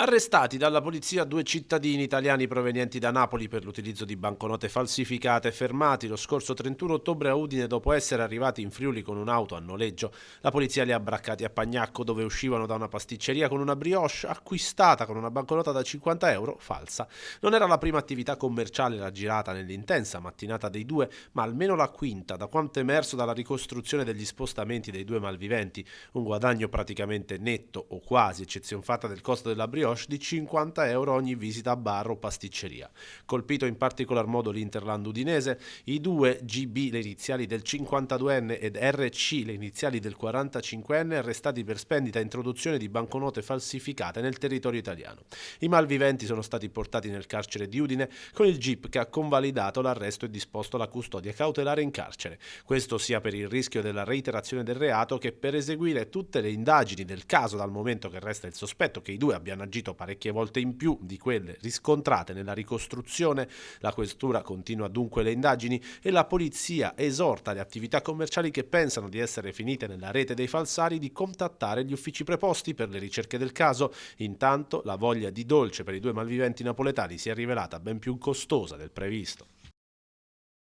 Arrestati dalla polizia due cittadini italiani provenienti da Napoli per l'utilizzo di banconote falsificate, fermati lo scorso 31 ottobre a Udine dopo essere arrivati in Friuli con un'auto a noleggio. La polizia li ha abbraccati a Pagnacco, dove uscivano da una pasticceria con una brioche acquistata con una banconota da 50 euro falsa. Non era la prima attività commerciale raggirata nell'intensa mattinata dei due, ma almeno la quinta, da quanto emerso dalla ricostruzione degli spostamenti dei due malviventi. Un guadagno praticamente netto o quasi, eccezion fatta del costo della brioche, di 50 euro ogni visita a bar o pasticceria. Colpito in particolar modo l'Interland udinese, i due GB, le iniziali del 52enne, ed RC, le iniziali del 45enne, arrestati per spendita e introduzione di banconote falsificate nel territorio italiano. I malviventi sono stati portati nel carcere di Udine con il GIP che ha convalidato l'arresto e disposto la custodia cautelare in carcere. Questo sia per il rischio della reiterazione del reato che per eseguire tutte le indagini del caso, dal momento che resta il sospetto che i due abbiano agito parecchie volte in più di quelle riscontrate nella ricostruzione. La questura continua dunque le indagini e la polizia esorta le attività commerciali che pensano di essere finite nella rete dei falsari di contattare gli uffici preposti per le ricerche del caso. Intanto la voglia di dolce per i due malviventi napoletani si è rivelata ben più costosa del previsto.